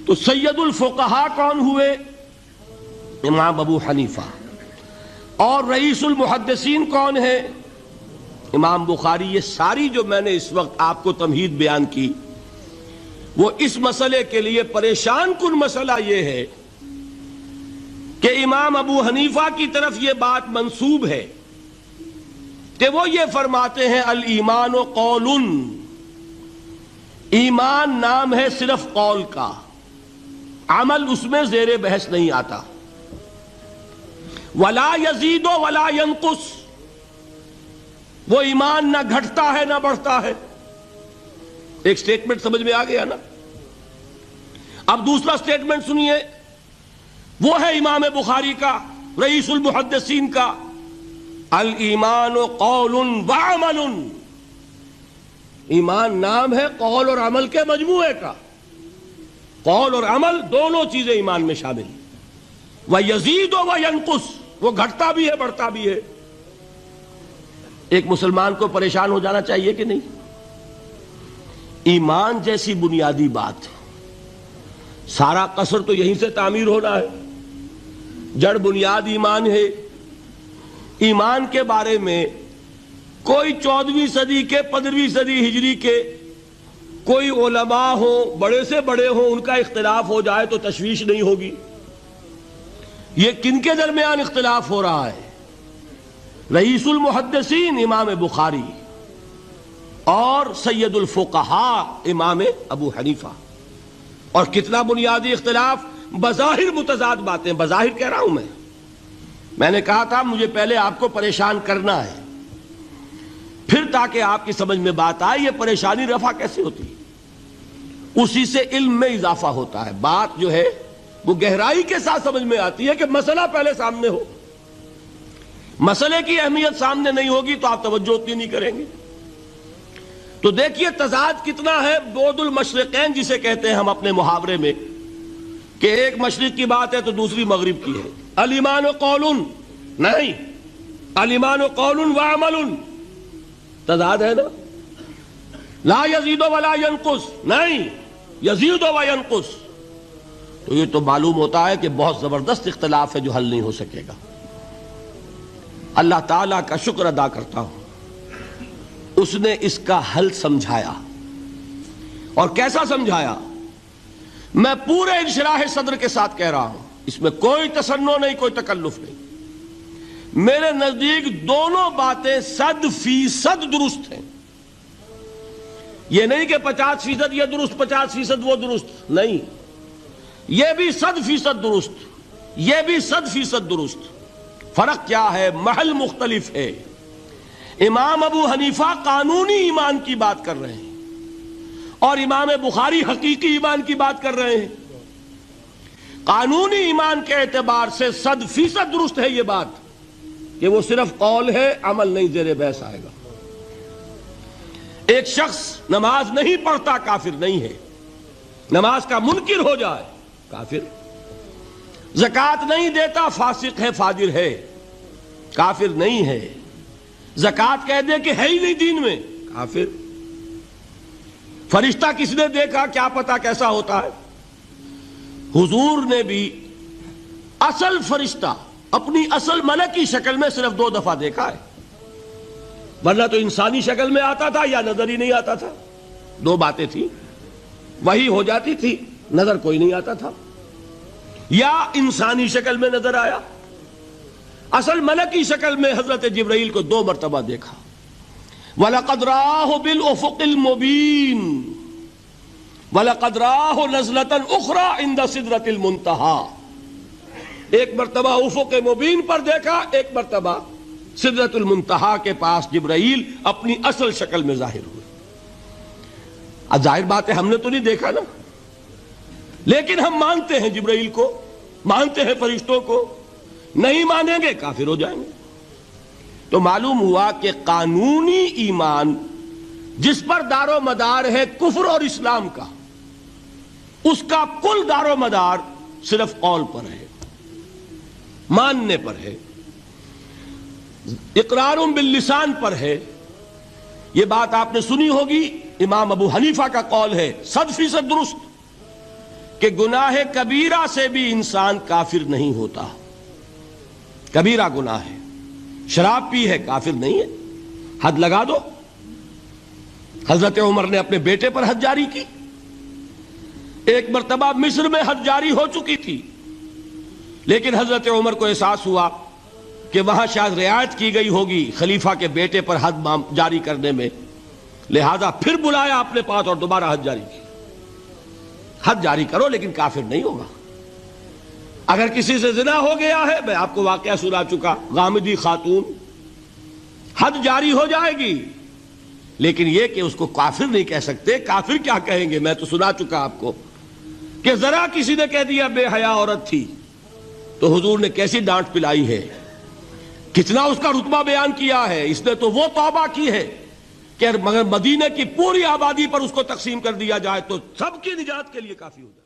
تو سید الفقہا کون ہوئے؟ امام ابو حنیفہ۔ اور رئیس المحدثین کون ہے؟ امام بخاری۔ یہ ساری جو میں نے اس وقت آپ کو تمہید بیان کی، وہ اس مسئلے کے لیے پریشان کن مسئلہ یہ ہے کہ امام ابو حنیفہ کی طرف یہ بات منسوب ہے کہ وہ یہ فرماتے ہیں الایمان قول، ایمان نام ہے صرف قول کا، عمل اس میں زیر بحث نہیں آتا۔ ولا یزید ولا ینقص، وہ ایمان نہ گھٹتا ہے نہ بڑھتا ہے۔ ایک سٹیٹمنٹ سمجھ میں آ گیا نا؟ اب دوسرا سٹیٹمنٹ سنیے، وہ ہے امام بخاری کا، رئیس المحدثین کا، الایمان قول وعمل، ایمان نام ہے قول اور عمل کے مجموعے کا، قول اور عمل دونوں چیزیں ایمان میں شامل ہیں۔ وَيَزِيدُ وَيَنْقُصُ، وہ گھٹتا بھی ہے بڑھتا بھی ہے۔ ایک مسلمان کو پریشان ہو جانا چاہیے کہ نہیں؟ ایمان جیسی بنیادی بات، سارا قصر تو یہیں سے تعمیر ہونا ہے، جڑ بنیاد ایمان ہے۔ ایمان کے بارے میں کوئی 14ویں صدی کے 15ویں صدی ہجری کے کوئی علماء ہوں، بڑے سے بڑے ہوں، ان کا اختلاف ہو جائے تو تشویش نہیں ہوگی۔ یہ کن کے درمیان اختلاف ہو رہا ہے؟ رئیس المحدثین امام بخاری اور سید الفقہاء امام ابو حنیفہ۔ اور کتنا بنیادی اختلاف، بظاہر متضاد باتیں، بظاہر کہہ رہا ہوں میں نے کہا تھا مجھے پہلے آپ کو پریشان کرنا ہے، پھر تاکہ آپ کی سمجھ میں بات آئے یہ پریشانی رفع کیسے ہوتی ہے، اسی سے علم میں اضافہ ہوتا ہے۔ بات جو ہے وہ گہرائی کے ساتھ سمجھ میں آتی ہے کہ مسئلہ پہلے سامنے ہو۔ مسئلے کی اہمیت سامنے نہیں ہوگی تو آپ توجہ اتنی نہیں کریں گے۔ تو دیکھیے تضاد کتنا ہے، بعد المشرقین جسے کہتے ہیں ہم اپنے محاورے میں، کہ ایک مشرق کی بات ہے تو دوسری مغرب کی ہے۔ الایمان قول، نہیں، الایمان قول وعمل، تضاد ہے نا۔ لا یزید ولا ینقص، نہیں، یزید وینقص۔ تو یہ تو معلوم ہوتا ہے کہ بہت زبردست اختلاف ہے جو حل نہیں ہو سکے گا۔ اللہ تعالیٰ کا شکر ادا کرتا ہوں، اس نے اس کا حل سمجھایا۔ اور کیسا سمجھایا؟ میں پورے انشراح صدر کے ساتھ کہہ رہا ہوں، اس میں کوئی تصنع نہیں، کوئی تکلف نہیں۔ میرے نزدیک دونوں باتیں 100% درست ہیں۔ یہ نہیں کہ 50% یہ درست 50% وہ درست، نہیں، یہ بھی 100% درست، یہ بھی 100% درست۔ فرق کیا ہے؟ محل مختلف ہے۔ امام ابو حنیفہ قانونی ایمان کی بات کر رہے ہیں اور امام بخاری حقیقی ایمان کی بات کر رہے ہیں۔ قانونی ایمان کے اعتبار سے 100% درست ہے یہ بات کہ وہ صرف قول ہے، عمل نہیں، زیر بحث آئے گا۔ ایک شخص نماز نہیں پڑھتا کافر نہیں ہے، نماز کا منکر ہو جائے کافر۔ زکوٰۃ نہیں دیتا فاسق ہے، فاجر ہے، کافر نہیں ہے۔ زکوٰۃ کہہ دے کہ ہے ہی نہیں دین میں، کافر۔ فرشتہ کس نے دیکھا کیا پتا کیسا ہوتا ہے؟ حضور نے بھی اصل فرشتہ اپنی اصل ملکی شکل میں صرف 2 دفعہ دیکھا ہے، ورنہ تو انسانی شکل میں آتا تھا یا نظر ہی نہیں آتا تھا۔ 2 باتیں تھیں، وہی ہو جاتی تھی، نظر کوئی نہیں آتا تھا، یا انسانی شکل میں نظر آیا۔ اصل ملکی شکل میں حضرت جبرائیل کو 2 مرتبہ دیکھا۔ وَلَقَدْ رَآهُ بِالْأُفُقِ الْمُبِينِ وَلَقَدْ رَآهُ نَزْلَةً أُخْرَى عِنْدَ سِدْرَةِ الْمُنْتَهَى، ایک مرتبہ افق مبین پر دیکھا، ایک مرتبہ سدرۃ المنتہا کے پاس جبرائیل اپنی اصل شکل میں ظاہر ہوئے۔ اب ظاہر بات ہے ہم نے تو نہیں دیکھا نا، لیکن ہم مانتے ہیں جبرائیل کو، مانتے ہیں فرشتوں کو، نہیں مانیں گے کافر ہو جائیں گے۔ تو معلوم ہوا کہ قانونی ایمان جس پر دار و مدار ہے کفر اور اسلام کا، اس کا کل دار و مدار صرف قول پر ہے، ماننے پر ہے، اقرار باللسان پر ہے۔ یہ بات آپ نے سنی ہوگی، امام ابو حنیفہ کا قول ہے 100% درست کہ گناہ کبیرہ سے بھی انسان کافر نہیں ہوتا. کبیرہ گناہ ہے، شراب پی ہے، کافر نہیں ہے. حد لگا دو. حضرت عمر نے اپنے بیٹے پر حد جاری کی. ایک مرتبہ مصر میں حد جاری ہو چکی تھی، لیکن حضرت عمر کو احساس ہوا کہ وہاں شاید رعایت کی گئی ہوگی خلیفہ کے بیٹے پر حد جاری کرنے میں، لہذا پھر بلایا اپنے پاس اور دوبارہ حد جاری کی. حد جاری کرو لیکن کافر نہیں ہوگا. اگر کسی سے زنا ہو گیا ہے، میں آپ کو واقعہ سنا چکا، غامدی خاتون، حد جاری ہو جائے گی، لیکن یہ کہ اس کو کافر نہیں کہہ سکتے. کافر کیا کہیں گے؟ میں تو سنا چکا آپ کو کہ ذرا کسی نے کہہ دیا بے حیا عورت تھی تو حضور نے کیسی ڈانٹ پلائی ہے، کتنا اس کا رتبہ بیان کیا ہے. اس نے تو وہ توبہ کی ہے کہ مگر مدینے کی پوری آبادی پر اس کو تقسیم کر دیا جائے تو سب کی نجات کے لیے کافی ہو جائے.